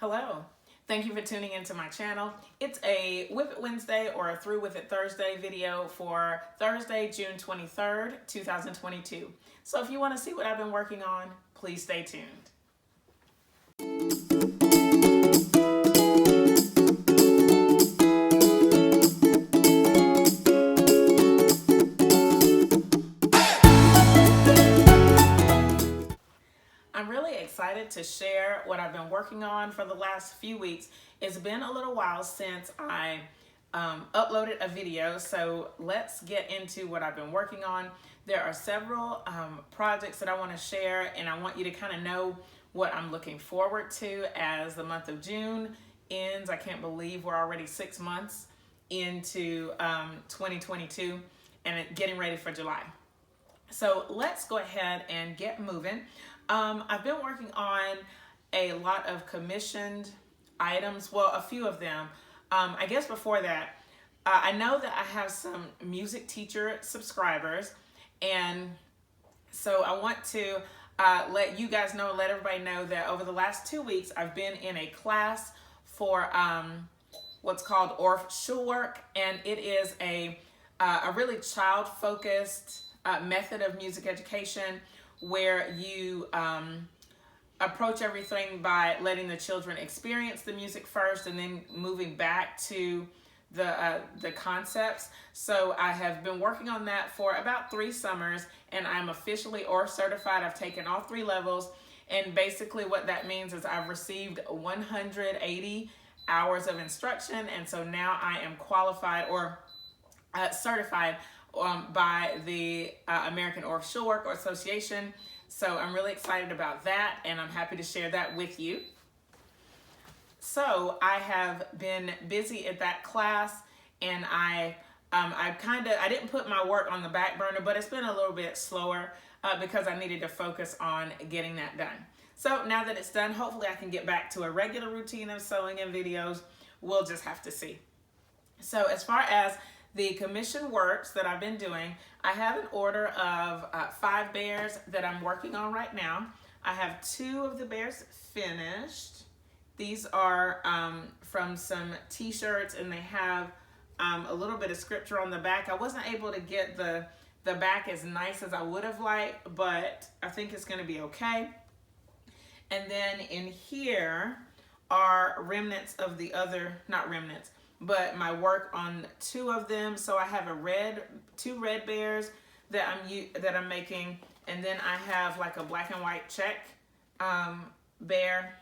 Hello, thank you for tuning into my channel. It's a WIP It Wednesday or a Through With It Thursday video for Thursday, June 23rd, 2022. So if you want to see what I've been working on, please stay tuned. I'm really excited to share what I've been working on for the last few weeks. It's been a little while since I uploaded a video, so let's get into what I've been working on. There are several projects that I want to share, and I want you to kind of know what I'm looking forward to as the month of June ends. I can't believe we're already 6 months into 2022 and getting ready for July. So let's go ahead and get moving. I've been working on a lot of commissioned items, well, a few of them. I guess before that, I know that I have some music teacher subscribers, and so I want to let you guys know, let everybody know that over the last 2 weeks, I've been in a class for what's called Orff Schulwerk, and it is a really child-focused method of music education where you approach everything by letting the children experience the music first and then moving back to the concepts. So I have been working on that for about 3 summers, and I'm officially Orff certified. I've taken all 3 levels, and basically what that means is I've received 180 hours of instruction, and so now I am qualified or certified by the American Orff Schulwerk Association. So I'm really excited about that, and I'm happy to share that with you. So I have been busy at that class, and I didn't put my work on the back burner, but it's been a little bit slower because I needed to focus on getting that done. So now that it's done, hopefully I can get back to a regular routine of sewing and videos. We'll just have to see. So as far as the commission works that I've been doing, I have an order of 5 bears that I'm working on right now. I have 2 of the bears finished. These are from some t-shirts, and they have a little bit of scripture on the back. I wasn't able to get the back as nice as I would have liked, but I think it's going to be okay. And then in here are remnants of the other, not remnants, but my work on 2 of them. So I have 2 red bears that I'm making, and then I have like a black and white check bear.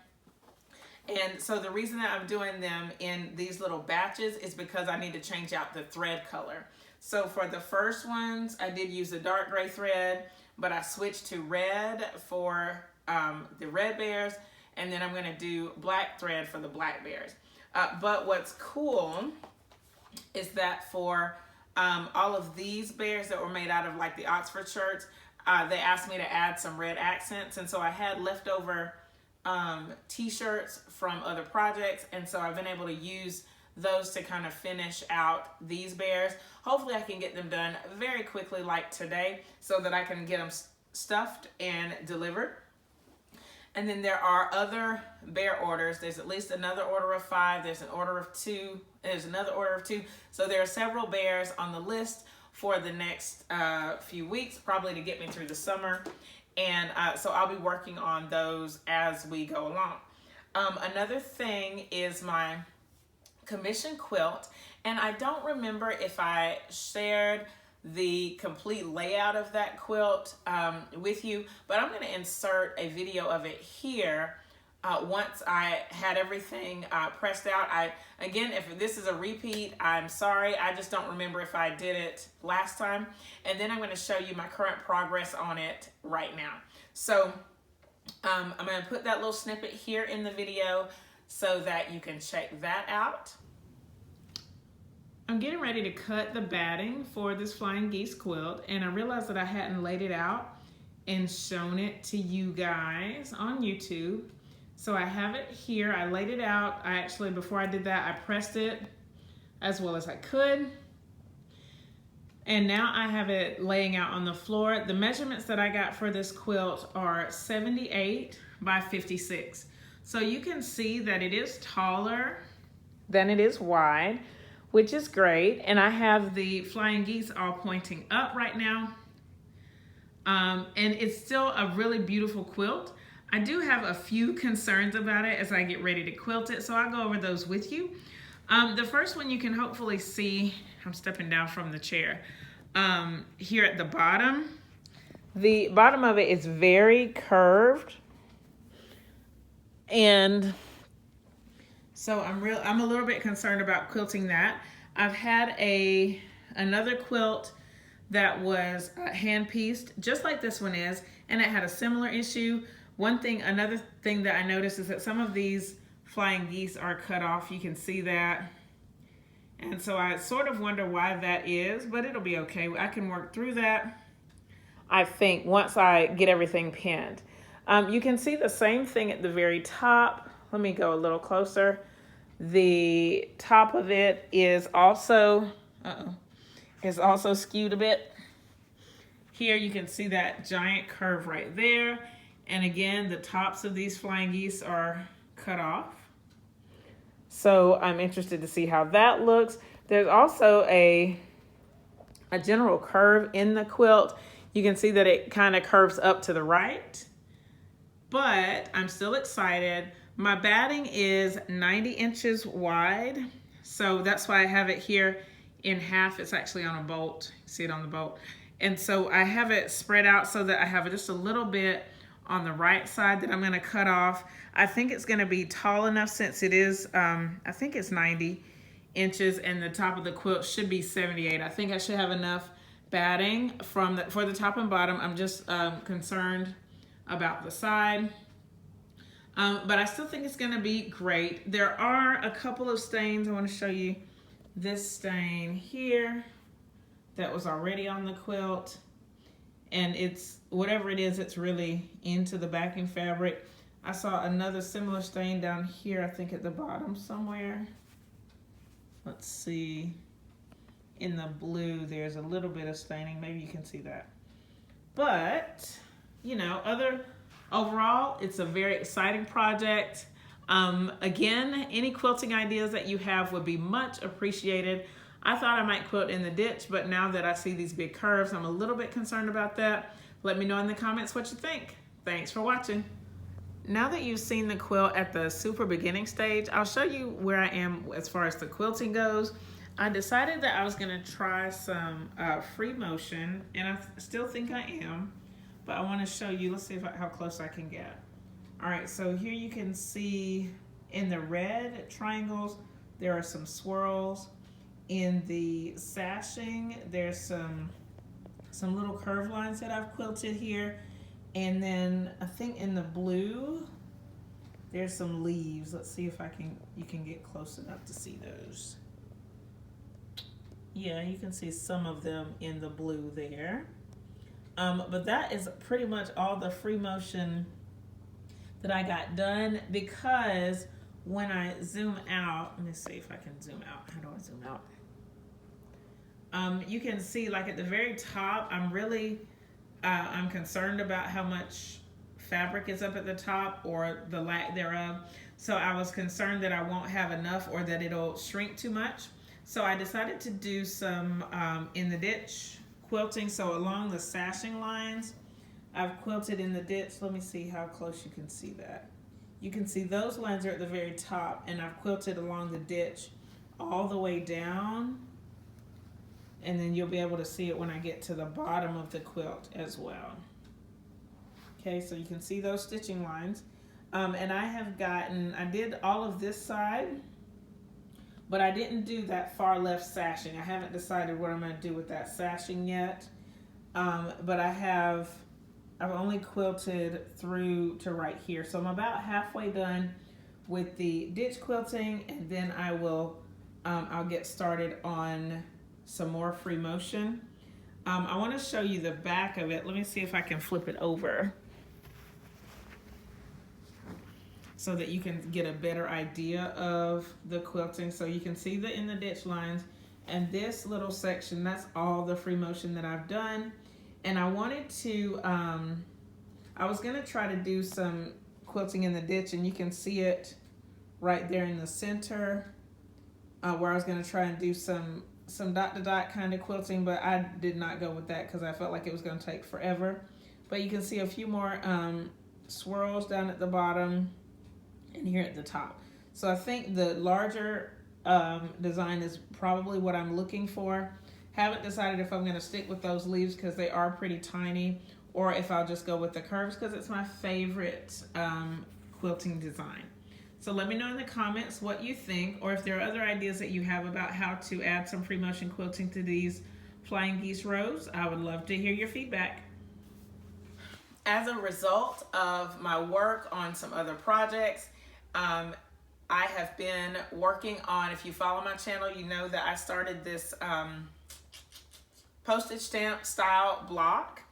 And so the reason that I'm doing them in these little batches is because I need to change out the thread color. So for the first ones, I did use the dark gray thread, but I switched to red for the red bears, and then I'm gonna do black thread for the black bears. But what's cool is that for all of these bears that were made out of like the Oxford shirts, they asked me to add some red accents, and so I had leftover t-shirts from other projects, and so I've been able to use those to kind of finish out these bears. Hopefully I can get them done very quickly like today so that I can get them stuffed and delivered. And then there are other bear orders. There's at least another order of 5. There's an order of 2. There's another order of 2. So there are several bears on the list for the next few weeks, probably to get me through the summer. And so I'll be working on those as we go along. Another thing is my commission quilt. And I don't remember if I shared the complete layout of that quilt with you, but I'm going to insert a video of it here once I had everything pressed out. Again, if this is a repeat, I'm sorry. I just don't remember if I did it last time. And then I'm going to show you my current progress on it right now. So I'm going to put that little snippet here in the video so that you can check that out. I'm getting ready to cut the batting for this Flying Geese quilt, and I realized that I hadn't laid it out and shown it to you guys on YouTube. So I have it here. I laid it out. Before I did that, I pressed it as well as I could. And now I have it laying out on the floor. The measurements that I got for this quilt are 78 by 56. So you can see that it is taller than it is wide, which is great. And I have the flying geese all pointing up right now. And it's still a really beautiful quilt. I do have a few concerns about it as I get ready to quilt it, so I'll go over those with you. The first one you can hopefully see, I'm stepping down from the chair, here at the bottom. The bottom of it is very curved. And so I'm a little bit concerned about quilting that. I've had another quilt that was hand pieced, just like this one is, and it had a similar issue. Another thing that I noticed is that some of these flying geese are cut off. You can see that. And so I sort of wonder why that is, but it'll be okay. I can work through that, I think, once I get everything pinned. You can see the same thing at the very top. Let me go a little closer. The top of it is also skewed a bit. Here you can see that giant curve right there. And again, the tops of these flying geese are cut off. So I'm interested to see how that looks. There's also a general curve in the quilt. You can see that it kind of curves up to the right. But I'm still excited. My batting is 90 inches wide. So that's why I have it here in half. It's actually on a bolt. See it on the bolt. And so I have it spread out so that I have just a little bit on the right side that I'm going to cut off. I think it's going to be tall enough since it is, I think it's 90 inches and the top of the quilt should be 78. I think I should have enough batting for the top and bottom. I'm just concerned about the side. But I still think it's going to be great. There are a couple of stains. I want to show you this stain here that was already on the quilt. And it's, whatever it is, it's really into the backing fabric. I saw another similar stain down here, I think at the bottom somewhere. Let's see. In the blue, there's a little bit of staining. Maybe you can see that. But, you know, overall, it's a very exciting project. Again, any quilting ideas that you have would be much appreciated. I thought I might quilt in the ditch, but now that I see these big curves, I'm a little bit concerned about that. Let me know in the comments what you think. Thanks for watching. Now that you've seen the quilt at the super beginning stage, I'll show you where I am as far as the quilting goes. I decided that I was gonna try some free motion, and I still think I am, but I wanna show you, let's see how close I can get. All right, so here you can see in the red triangles, there are some swirls. In the sashing, there's some little curve lines that I've quilted here. And then I think in the blue, there's some leaves. Let's see if you can get close enough to see those. Yeah, you can see some of them in the blue there. But that is pretty much all the free motion that I got done, because when I zoom out, let me see if I can zoom out. How do I zoom out? You can see, like at the very top, I'm concerned about how much fabric is up at the top or the lack thereof. So I was concerned that I won't have enough or that it'll shrink too much. So I decided to do some in the ditch quilting. So along the sashing lines, I've quilted in the ditch. Let me see how close you can see that. You can see those lines are at the very top, and I've quilted along the ditch all the way down. And then you'll be able to see it when I get to the bottom of the quilt as well. Okay, so you can see those stitching lines. And I did all of this side, but I didn't do that far left sashing. I haven't decided what I'm gonna do with that sashing yet. But I've only quilted through to right here. So I'm about halfway done with the ditch quilting, and then I'll get started on some more free motion. I want to show you the back of it. Let me see if I can flip it over so that you can get a better idea of the quilting. So you can see the in the ditch lines, and this little section, that's all the free motion that I've done. And I wanted to, I was gonna try to do some quilting in the ditch, and you can see it right there in the center, where I was going to try and do some dot to dot kind of quilting, but I did not go with that because I felt like it was going to take forever. But you can see a few more swirls down at the bottom and here at the top. So I think the larger design is probably what I'm looking for. Haven't decided if I'm going to stick with those leaves because they are pretty tiny, or if I'll just go with the curves because it's my favorite quilting design. So let me know in the comments what you think, or if there are other ideas that you have about how to add some free motion quilting to these Flying Geese rows. I would love to hear your feedback. As a result of my work on some other projects, I have been working on, if you follow my channel, you know that I started this postage stamp style block.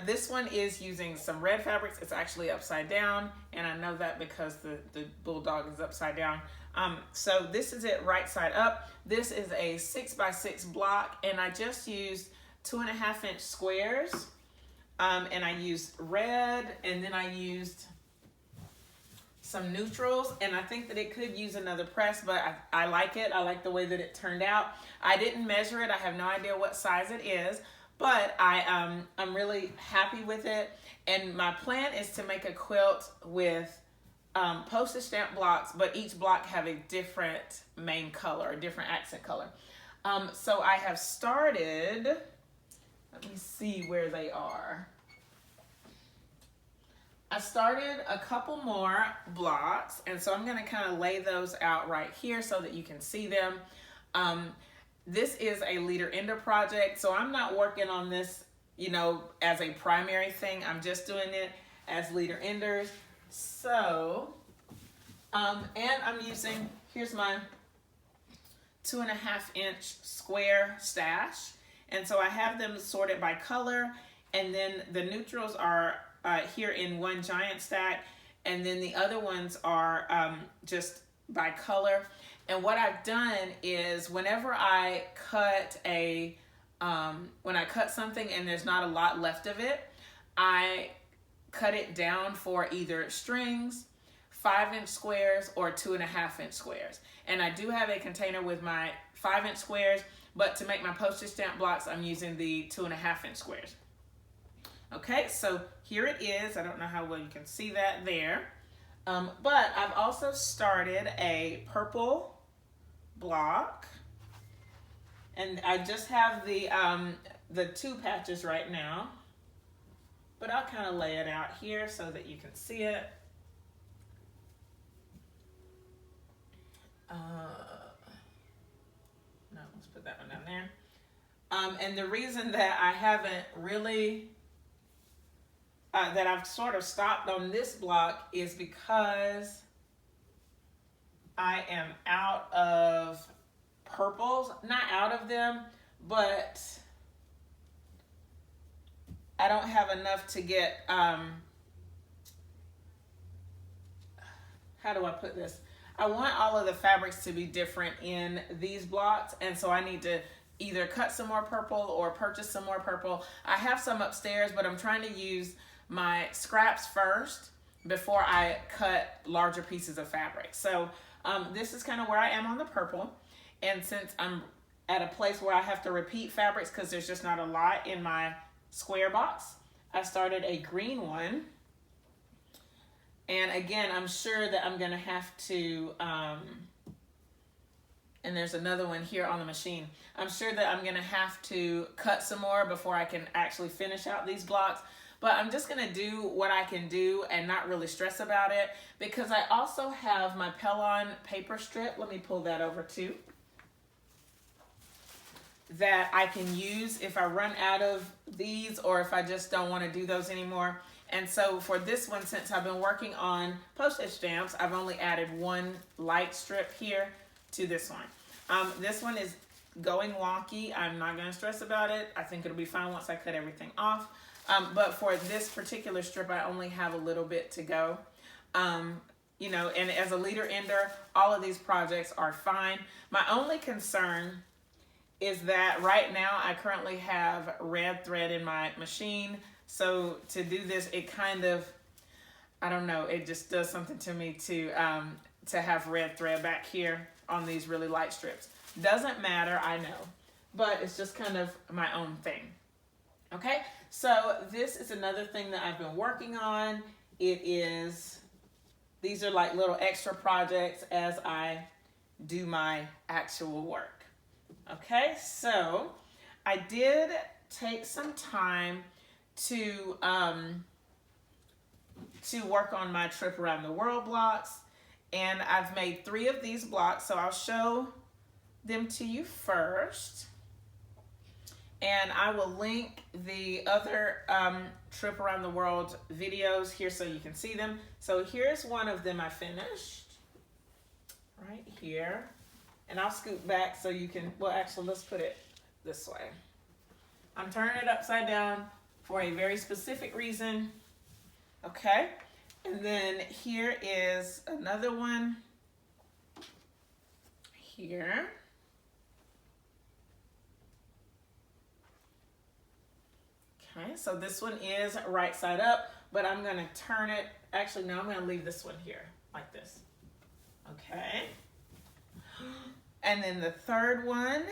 This one is using some red fabrics. It's actually upside down, and I know that because the bulldog is upside down. So this is it right side up. This is a 6x6 block, and I just used 2.5-inch squares, and I used red, and then I used some neutrals, and I think that it could use another press, but I like it. I like the way that it turned out. I didn't measure it. I have no idea what size it is, but I'm really happy with it. And my plan is to make a quilt with postage stamp blocks, but each block have a different main color, a different accent color. So I have started, let me see where they are. I started a couple more blocks, and so I'm gonna kind of lay those out right here so that you can see them. This is a leader ender project, so I'm not working on this, you know, as a primary thing. I'm just doing it as leader enders. So, and I'm using, here's my 2.5-inch square stash. And so I have them sorted by color, and then the neutrals are here in one giant stack, and then the other ones are just by color. And what I've done is whenever I cut when I cut something and there's not a lot left of it, I cut it down for either strings, 5-inch squares, or 2.5-inch squares. And I do have a container with my 5-inch squares, but to make my postage stamp blocks, I'm using the 2.5-inch squares. Okay, so here it is. I don't know how well you can see that there. But I've also started a purple block. And I just have the 2 patches right now. But I'll kind of lay it out here so that you can see it. No, let's put that one down there. And the reason that I haven't really that I've sort of stopped on this block is because I am out of purples. Not out of them, but I don't have enough to get, how do I put this? I want all of the fabrics to be different in these blocks, and so I need to either cut some more purple or purchase some more purple. I have some upstairs, but I'm trying to use my scraps first before I cut larger pieces of fabric. So this is kind of where I am on the purple. And since I'm at a place where I have to repeat fabrics because there's just not a lot in my square box, I started a green one. And again, I'm sure that I'm gonna have to, and there's another one here on the machine. I'm sure that I'm gonna have to cut some more before I can actually finish out these blocks. But I'm just gonna do what I can do and not really stress about it, because I also have my Pellon paper strip. Let me pull that over too. That I can use if I run out of these or if I just don't wanna do those anymore. And so for this one, since I've been working on postage stamps, I've only added one light strip here to this one. This one is going wonky. I'm not gonna stress about it. I think it'll be fine once I cut everything off. But for this particular strip, I only have a little bit to go. You know, and as a leader ender, all of these projects are fine. My only concern is that right now I currently have red thread in my machine. So to do this, it kind of, I don't know, it just does something to me to have red thread back here on these really light strips. Doesn't matter, I know, but it's just kind of my own thing. Okay, so this is another thing that I've been working on. These are like little extra projects as I do my actual work. Okay, so I did take some time to work on my trip around the world blocks, and I've made 3 of these blocks, so I'll show them to you first. And I will link the other trip around the world videos here so you can see them. So here's one of them I finished right here. And I'll scoot back so you can, well, actually, let's put it this way. I'm turning it upside down for a very specific reason. Okay. And then here is another one here. Okay, so this one is right side up, but I'm going to turn it. Actually, no, I'm going to leave this one here like this. Okay. And then the third one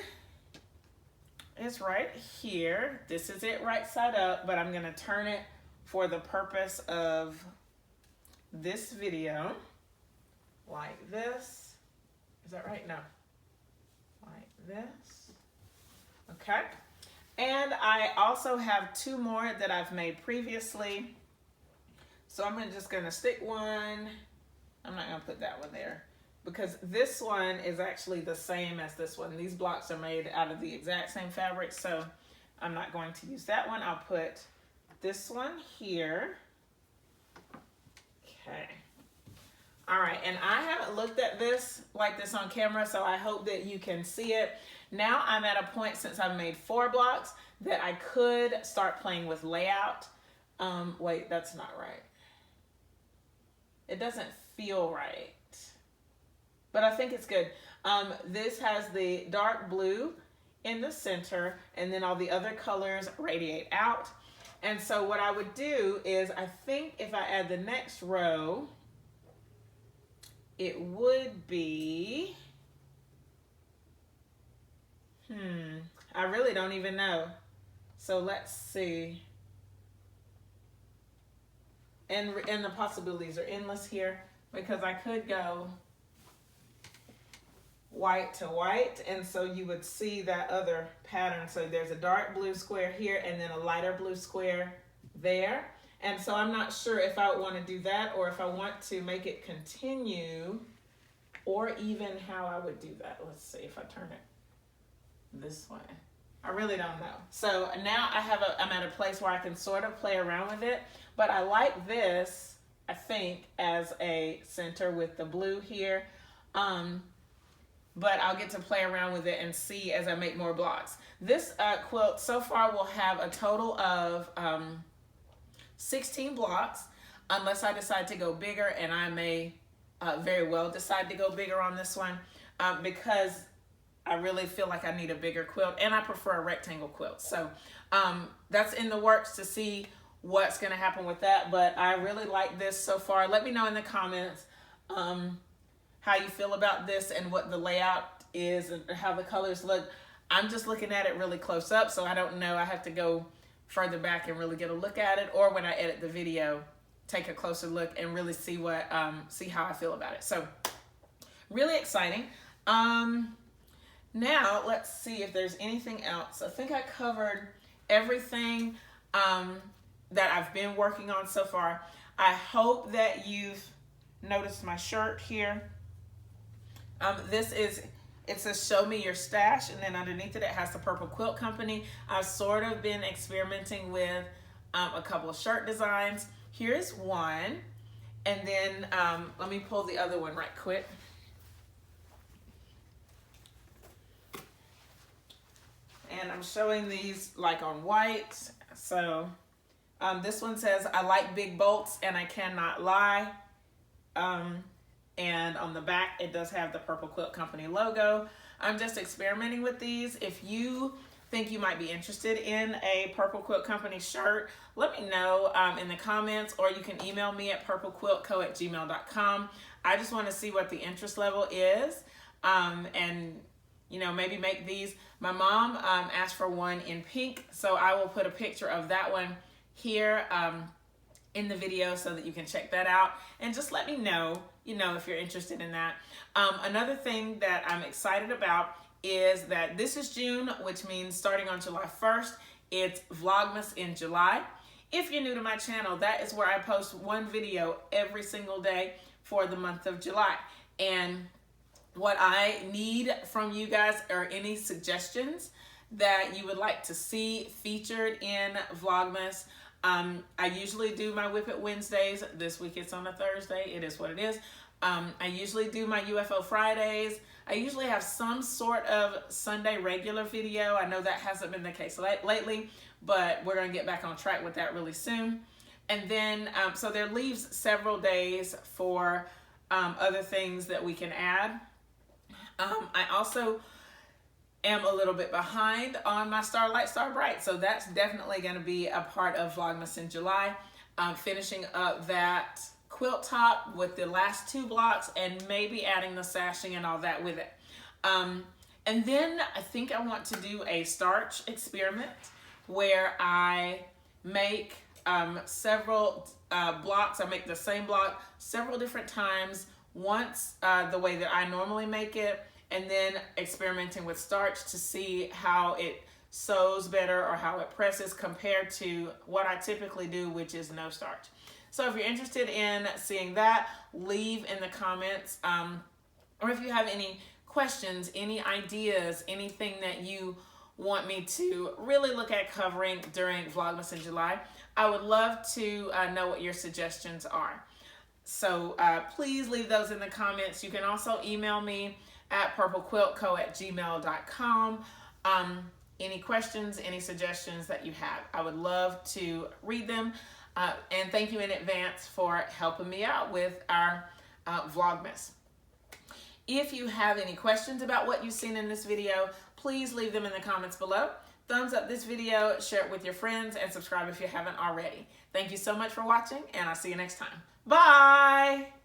is right here. This is it right side up, but I'm going to turn it for the purpose of this video like this. Is that right? No. Like this. Okay. And I also have 2 more that I've made previously. So I'm just going to stick one. I'm not going to put that one there because this one is actually the same as this one. These blocks are made out of the exact same fabric, so I'm not going to use that one. I'll put this one here. Okay. All right, and I haven't looked at this like this on camera, so I hope that you can see it. Now I'm at a point, since I've made 4 blocks, that I could start playing with layout. Wait, that's not right. It doesn't feel right, but I think it's good. This has the dark blue in the center, and then all the other colors radiate out. And so what I would do is, I think if I add the next row, it would be, I really don't even know. So let's see. And the possibilities are endless here, because I could go white to white, and so you would see that other pattern. So there's a dark blue square here and then a lighter blue square there. And so I'm not sure if I want to do that, or if I want to make it continue, or even how I would do that. Let's see if I turn it this way. I really don't know. So now I'm at a place where I can sort of play around with it, but I like this, I think, as a center with the blue here. But I'll get to play around with it and see as I make more blocks. This quilt so far will have a total of 16 blocks, unless I decide to go bigger, and I may very well decide to go bigger on this one, because I really feel like I need a bigger quilt, and I prefer a rectangle quilt. So that's in the works to see what's going to happen with that, but I really like this so far. Let me know in the comments how you feel about this and what the layout is and how the colors look. I'm just looking at it really close up, so I don't know. I have to go further back and really get a look at it, or when I edit the video, take a closer look and really see what see how I feel about it. So really exciting. Now let's see if there's anything else. I think I covered everything that I've been working on so far. I hope that you've noticed my shirt here. It says show me your stash, and then underneath it, it has the Purple Quilt Company. I've sort of been experimenting with a couple of shirt designs. Here's one, and then let me pull the other one right quick. And I'm showing these like on white. So this one says, I like big bolts and I cannot lie. And on the back, it does have the Purple Quilt Company logo. I'm just experimenting with these. If you think you might be interested in a Purple Quilt Company shirt, let me know in the comments, or you can email me at purplequiltco@gmail.com. I just want to see what the interest level is, and you know, maybe make these. My mom asked for one in pink, so I will put a picture of that one here in the video so that you can check that out, and just let me know, you know, if you're interested in that. Another thing that I'm excited about is that this is June, which means starting on July 1st, it's Vlogmas in July. If you're new to my channel, that is where I post one video every single day for the month of July. And what I need from you guys are any suggestions that you would like to see featured in Vlogmas. I usually do my WIP It Wednesdays. This week it's on a Thursday. It is what it is. I usually do my UFO Fridays. I usually have some sort of Sunday regular video. I know that hasn't been the case lately, but we're going to get back on track with that really soon. And then, so there leaves several days for other things that we can add. I also am a little bit behind on my Starlight Star Bright, so that's definitely going to be a part of Vlogmas in July. Finishing up that quilt top with the last 2 blocks and maybe adding the sashing and all that with it. And then I think I want to do a starch experiment where I make several blocks. I make the same block several different times, once the way that I normally make it, and then experimenting with starch to see how it sews better or how it presses compared to what I typically do, which is no starch. So if you're interested in seeing that, leave in the comments, or if you have any questions, any ideas, anything that you want me to really look at covering during Vlogmas in July, I would love to know what your suggestions are. So please leave those in the comments. You can also email me at purplequiltco@gmail.com. Any questions, any suggestions that you have. I would love to read them. And thank you in advance for helping me out with our Vlogmas. If you have any questions about what you've seen in this video, please leave them in the comments below. Thumbs up this video, share it with your friends, and subscribe if you haven't already. Thank you so much for watching, and I'll see you next time. Bye!